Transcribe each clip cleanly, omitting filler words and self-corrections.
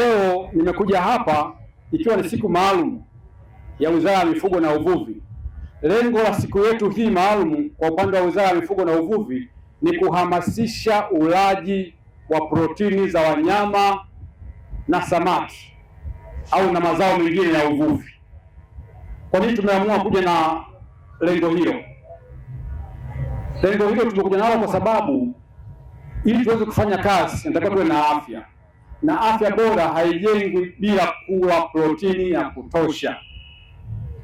Leo nimekuja hapa ikiwa ni siku maalum ya Wizara ya Mifugo na Uvuvi. Lengo la siku yetu hii maalum kwa upande wa Wizara ya Mifugo na Uvuvi ni kuhamasisha ulaji wa protini za wanyama na samaki au na mazao mengine ya uvuvi. Kwa nini tumeamua kuja na lengo hilo? Lengo hilo tumekuja nalo kwa sababu ili tuweze kufanya kazi tunataka tuwe na afya, na afya bora haijengwi bila kula protini ya kutosha.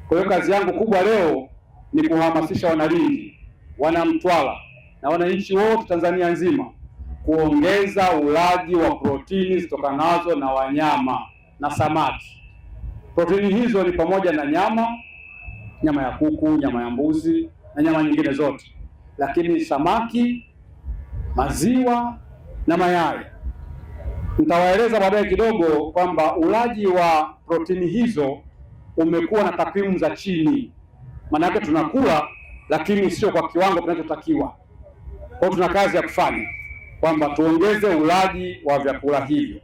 Kwa hiyo kazi yangu kubwa leo ni kuhamasisha Wanalindi, Wanamtwara na wananchi wote Tanzania nzima kuongeza ulaji wa protini zitokanazo na wanyama na samaki. Protini hizo ni pamoja na nyama ya kuku, nyama ya mbuzi na nyama nyingine zote, lakini samaki, maziwa na mayai. Nitawaeleza baadaye kidogo kwamba ulaji wa protini hizo umekuwa na takwimu za chini. Maana yake tunakula lakini sio kwa kiwango kinachotakiwa. Kwa hiyo tuna kazi ya kufanya kwamba tuongeze ulaji wa vyakula hivyo.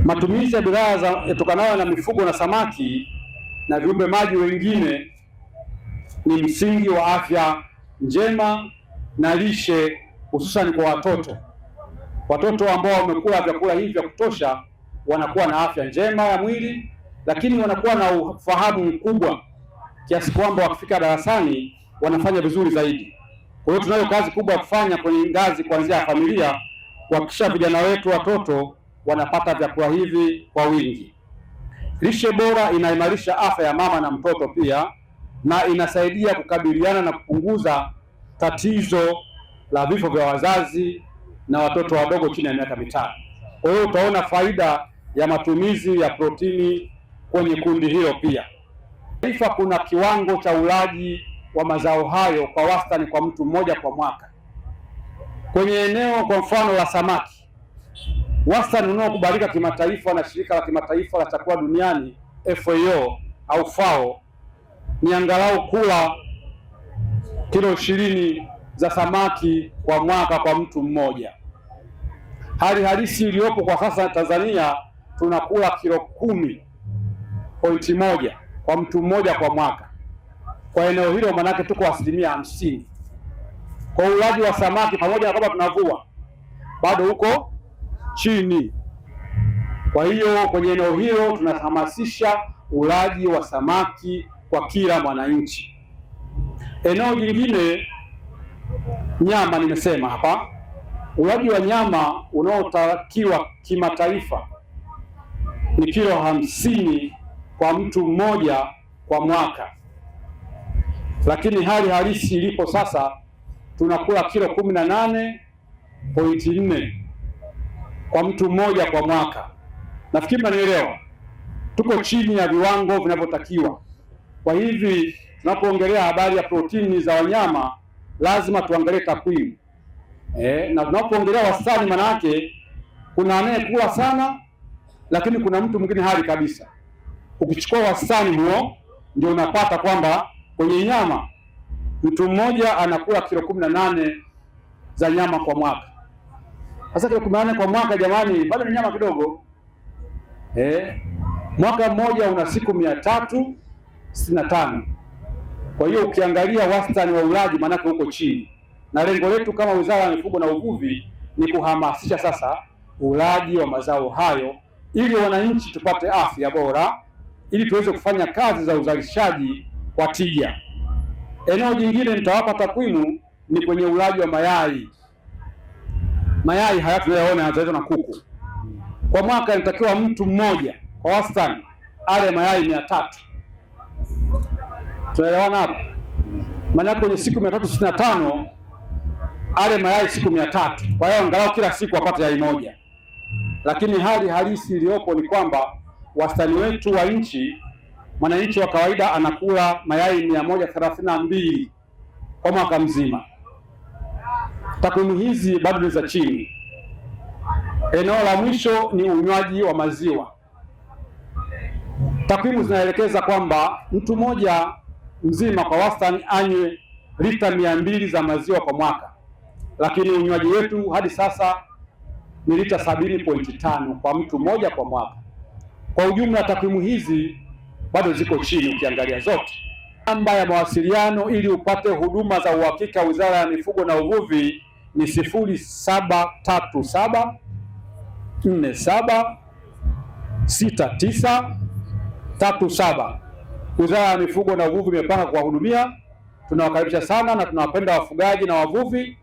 Matumizi ya bidhaa yatokanayo na mifugo na samaki na viumbe maji wengine ni msingi wa afya njema na lishe, hususan kwa watoto. Watoto ambao wamekula vyakula hivi vya kutosha wanakuwa na afya njema ya mwili, lakini wanakuwa na ufahamu mkubwa kiasi kwamba wakifika darasani wanafanya vizuri zaidi. Kwa hiyo tunayo kazi kubwa ya kufanya kwenye ngazi kuanzia ya familia, kuhakikisha vijana wetu watoto wanapata vyakula hivi kwa wingi. Lishe bora inaimarisha afya ya mama na mtoto pia, na inasaidia kukabiliana na kupunguza tatizo la vifo vya wazazi na watoto wadogo chini ya miaka mitano. Kwa hiyo utaona faida ya matumizi ya protini kwenye kundi hilo pia. Taifa kuna kiwango cha ulaji wa mazao hayo kwa wastani kwa mtu mmoja kwa mwaka. Kwenye eneo kwa mfano la samaki, wastani unaokubalika kimataifa na shirika la kimataifa la chakula duniani FAO au FAO ni angalau kula kilo 20 za samaki kwa mwaka kwa mtu mmoja. Hali halisi iliyopo kwa sasa Tanzania tunakula kilo 10.1 kwa mtu mmoja kwa mwaka. Kwa eneo hilo manake tuko 50%. Kwa ulaji wa samaki pamoja na kwamba tunavua bado huko chini. Kwa hiyo kwenye eneo hilo tunahamasisha ulaji wa samaki kwa kila mwananchi. Eneo jingine, nyama, nimesema hapa ulaji wa nyama unaotakiwa kimataifa ni kilo 50 kwa mtu mmoja kwa mwaka, lakini hali halisi ilipo sasa tunakula kilo 18.4 kwa mtu mmoja kwa mwaka. Nafikiri mnanielewa, tuko chini ya viwango vinavyotakiwa. Kwa hivi tunapoongelea habari ya protini za wanyama lazima tuangalie takwimu. Na tunapoongelea wastani, maana yake kuna anayekula sana lakini kuna mtu mwingine hali kabisa. Ukichukua wastani huo ndio unapata kwamba kwenye nyama mtu mmoja anakula kilo 18 za nyama kwa mwaka. Sasa kilo 18 kwa mwaka, jamani, bado ni nyama kidogo. Mwaka mmoja una siku 365. Kwa hiyo ukiangalia wastani wa ulaji manake uko chini, na lengo letu kama Wizara ya Mifugo na Uvuvi ni kuhamasisha sasa ulaji wa mazao hayo ili wananchi tupate afya bora, ili tuweze kufanya kazi za uzalishaji kwa tija. Eneo jingine nitawapa takwimu ni kwenye ulaji wa mayai. Mayai haya tunayoona yanazalishwa na kuku. Kwa mwaka inatakiwa mtu mmoja kwa wastani ale mayai 300. Tunaelewana hapo? Maana kwenye siku 365 ale mayai siku 300. Kwa hiyo angalau kila siku apate yai moja. Lakini hali halisi iliyopo ni kwamba wastani wetu wa nchi, mwananchi wa kawaida anakula mayai 132 kwa mwaka mzima. Takwimu hizi bado ni za chini. Eneo la mwisho ni unywaji wa maziwa. Takwimu zinaelekeza kwamba mtu mmoja mzima kwa wastani anywe lita 200 za maziwa kwa mwaka, lakini unywaji wetu hadi sasa ni lita 70.5 kwa mtu mmoja kwa mwaka. Kwa ujumla takwimu hizi bado ziko chini ukiangalia zote. Namba ya mawasiliano ili upate huduma za uhakika Wizara ya Mifugo na Uvuvi ni 0737 47 6937. Wizara ya Mifugo na Uvuvi imepanga kuwahudumia. Tunawakaribisha sana na tunawapenda wafugaji na wavuvi.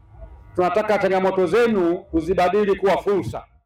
Tunataka changamoto zenu tuzibadili kuwa fursa.